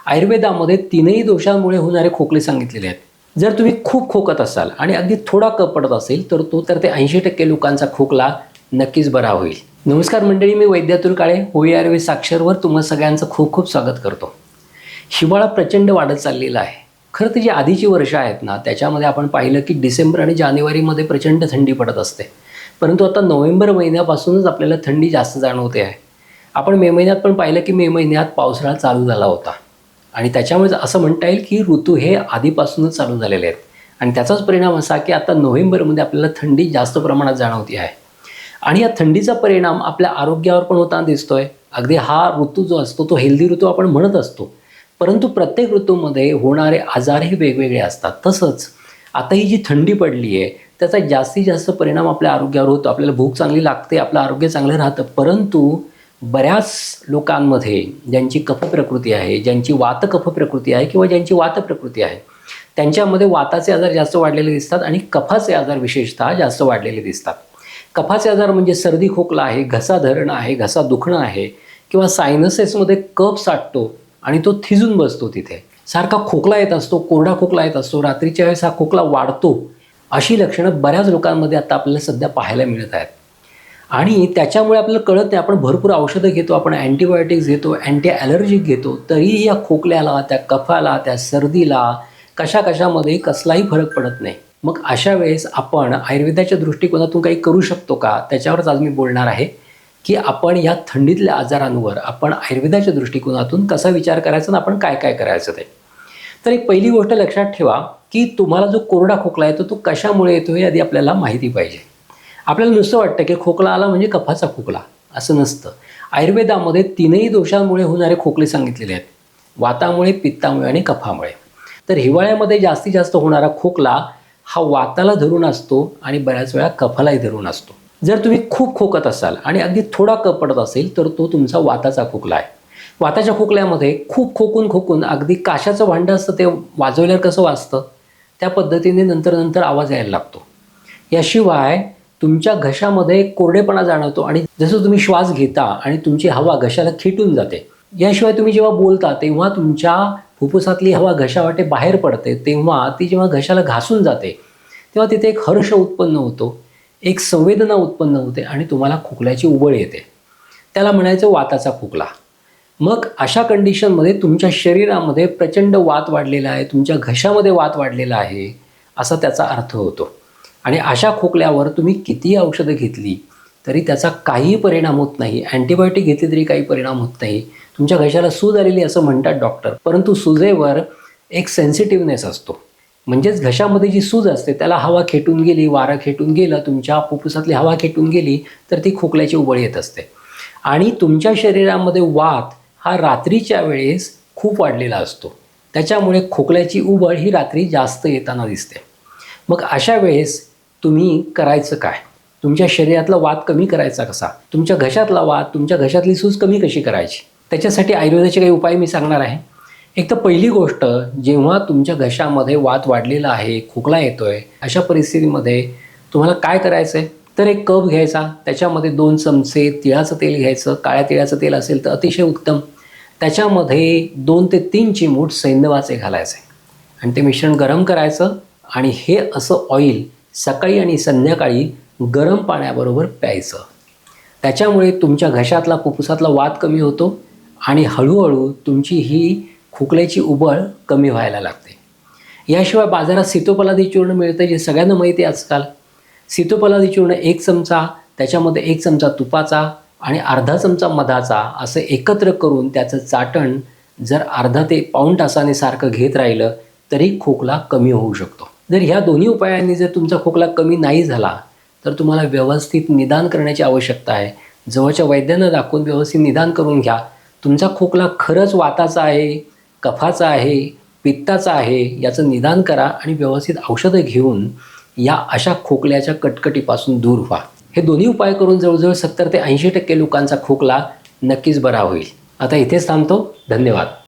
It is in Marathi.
आयुर्वेदामध्ये तीनही दोषांमुळे होणारे खोकले सांगितलेले आहेत। जर तुम्ही खूप खोकत असाल आणि अगदी थोडा कफ पडत असेल तर तो तर ते 80% लोकांचा खोकला नक्कीच बरा होईल। नमस्कार मंडळी, मी वैद्य अतुल काळे होई आयुर्वेद साक्षरवर तुम्हा सगळ्यांचं खूप खूप स्वागत करतो। हिवाळा प्रचंड वाढत चाललेला आहे। खरं तर जी आधीची वर्ष आहेत ना, त्याच्यामध्ये आपण पाहिलं की डिसेंबर आणि जानेवारीमध्ये प्रचंड थंडी पडत असते, परंतु आता नोव्हेंबर महिन्यापासूनच आपल्याला थंडी जास्त जाणवते आहे। आपण मे महिन्यात पण पाहिलं की मे महिन्यात पावसाळा चालू झाला होता आणि त्याच्यामुळे असं म्हणता येईल की ऋतू हे आधीपासूनच चालू झालेले आहेत आणि त्याचाच परिणाम असा की आता नोव्हेंबरमध्ये आपल्याला थंडी जास्त प्रमाणात जाणवते आहे आणि या थंडीचा परिणाम आपल्या आरोग्यावर पण होताना दिसतोय। अगदी हा ऋतू जो असतो तो हेल्दी ऋतू आपण म्हणत असतो, परंतु प्रत्येक ऋतूमध्ये होणारे आजारही वेगवेगळे असतात। तसंच आता ही जी थंडी पडली आहे त्याचा जास्तीत जास्त परिणाम आपल्या आरोग्यावर होतो। आपल्याला भूक चांगली लागते, आपलं आरोग्य चांगलं राहतं, परंतु बऱ्याच लोकांमध्ये ज्यांची कफ प्रकृती आहे, ज्यांची वात कफ प्रकृती आहे किंवा ज्यांची वात प्रकृती आहे, त्यांच्यामध्ये वाताचे आजार जास्त वाढलेले दिसतात आणि कफाचे आजार विशेषतः जास्त वाढलेले दिसतात। कफाचे आजार म्हणजे सर्दी खोकला आहे, घसा धरणं आहे, घसा दुखणं आहे किंवा सायनसेसमध्ये कफ साठतो आणि तो थिजून बसतो, तिथे सारखा खोकला येत असतो, कोरडा खोकला येत असतो, रात्रीच्या वेळेस हा खोकला वाढतो। अशी लक्षणं बऱ्याच लोकांमध्ये आता आपल्याला सध्या पाहायला मिळत आहेत आणि त्याच्यामुळे आपल्याला कळत नाही, आपण भरपूर औषधं घेतो, आपण अँटीबायोटिक्स घेतो, अँटी ॲलर्जिक घेतो, तरीही या खोकल्याला, त्या कफाला, त्या सर्दीला कशामध्ये कसलाही फरक पडत नाही। मग अशा वेळेस आपण आयुर्वेदाच्या दृष्टिकोनातून काही करू शकतो का, त्याच्यावरच आज मी बोलणार आहे की आपण या थंडीतल्या आजारांवर आपण आयुर्वेदाच्या दृष्टिकोनातून कसा विचार करायचा आणि आपण काय काय करायचं ते। तर एक पहिली गोष्ट लक्षात ठेवा की तुम्हाला जो कोरडा खोकला येतो तो कशामुळे येतो हे आधी आपल्याला माहिती पाहिजे। आपल्याला नुसतं वाटतं की खोकला आला म्हणजे कफाचा खोकला, असं नसतं। आयुर्वेदामध्ये तीनही दोषांमुळे होणारे खोकले सांगितलेले आहेत, वातामुळे, पित्तामुळे आणि कफामुळे। तर हिवाळ्यामध्ये जास्तीत जास्त होणारा खोकला हा वाताला धरून असतो आणि बऱ्याच वेळा कफालाही धरून असतो। जर तुम्ही खूप खोकत असाल आणि अगदी थोडा कफ पडत असेल तर तो तुमचा वाताचा खोकला आहे। वाताच्या खोकल्यामध्ये खूप खोकून अगदी काशाचं भांडं असतं ते वाजवल्यावर कसं वाजतं त्या पद्धतीने नंतर आवाज यायला लागतो। याशिवाय तुमच्या घशामध्ये कोरडेपणा जाणवतो आणि जसं तुम्ही श्वास घेता आणि तुमची हवा घशाला खेटून जाते। याशिवाय तुम्ही जेव्हा बोलता तेव्हा तुमच्या फुफ्फुसातली हवा घशावाटे बाहेर पडते, तेव्हा ती जेव्हा घशाला घासून जाते तेव्हा तिथे एक हर्ष उत्पन्न होतो, एक संवेदना उत्पन्न होते आणि तुम्हाला खोकल्याची उबळ येते। त्याला म्हणायचं वाताचा खोकला। मग अशा कंडिशनमध्ये तुमच्या शरीरामध्ये प्रचंड वात वाढलेला आहे, तुमच्या घशामध्ये वात वाढलेला आहे असा त्याचा अर्थ होतो आणि अशा खोकल्यावर तुम्ही कितीही औषधं घेतली तरी त्याचा काहीही परिणाम होत नाही। अँटीबायोटिक घेतली तरी काही परिणाम होत नाही। तुमच्या घशाला सूज आलेली असं म्हणतात डॉक्टर, परंतु सुजेवर एक सेन्सिटिव्हनेस असतो, म्हणजेच घशामध्ये जी सूज असते त्याला हवा खेटून गेली, वारं खेटून गेलं, तुमच्या फुफ्फुसातली हवा खेटून गेली तर ती खोकल्याची उबळ येत असते आणि तुमच्या शरीरामध्ये वात हा रात्रीच्या वेळेस खूप वाढलेला असतो, त्याच्यामुळे खोकल्याची उबळ ही रात्री जास्त येताना दिसते। मग अशा वेळेस तुम्ही करायचं काय, तुमच्या शरीरातला वात कमी करायचा कसा, तुमच्या घशातला वात, तुमच्या घशातली सूज कमी कशी करायची, त्याच्यासाठी आयुर्वेदाचे काही उपाय मी सांगणार आहे। एक तर पहिली गोष्ट, जेव्हा तुमच्या घशामध्ये वात वाढलेला आहे, खोकला येतोय, अशा परिस्थितीमध्ये तुम्हाला काय करायचं आहे तर एक कप घ्यायचा, त्याच्यामध्ये 2 चमचे तिळाचं तेल घ्यायचं, काळ्या तिळाचं तेल असेल तर अतिशय उत्तम। त्याच्यामध्ये 2 ते 3 चिमूट सैंधवाचे घालायचे आणि ते मिश्रण गरम करायचं आणि हे असं ऑइल सकाळी आणि संध्याकाळी गरम पाण्याबरोबर प्यायचं। त्याच्यामुळे तुमच्या घशातला फुफ्फुसातला वात कमी होतो आणि हळूहळू तुमची ही खोकल्याची उबळ कमी व्हायला लागते। याशिवाय बाजारात सीतोफलादी चूर्ण मिळतं, जे सगळ्यांना माहिती आहे आजकाल। सीतोफलादी चूर्ण 1 चमचा, त्याच्यामध्ये 1 चमचा तुपाचा आणि अर्धा चमचा मधाचा असं एकत्र करून त्याचं चाटण जर अर्धा ते पाऊण तासाने सारखं घेत राहिलं तरी खोकला कमी होऊ शकतो। जर ह्या दोन्ही उपायांनी जर तुमचा खोकला कमी नाही झाला तर तुम्हाला व्यवस्थित निदान करण्याची आवश्यकता आहे। जवळच्या वैद्यांना दाखवून व्यवस्थित निदान करून घ्या। तुमचा खोकला खरंच वाताचा आहे, कफाचा आहे, पित्ताचा आहे याचं निदान करा आणि व्यवस्थित औषधं घेऊन या अशा खोकल्याच्या कटकटीपासून दूर व्हा। हे दोन्ही उपाय करून जवळजवळ 70 ते 80% लोकांचा खोकला नक्कीच बरा होईल। आता इथेच थांबतो। धन्यवाद।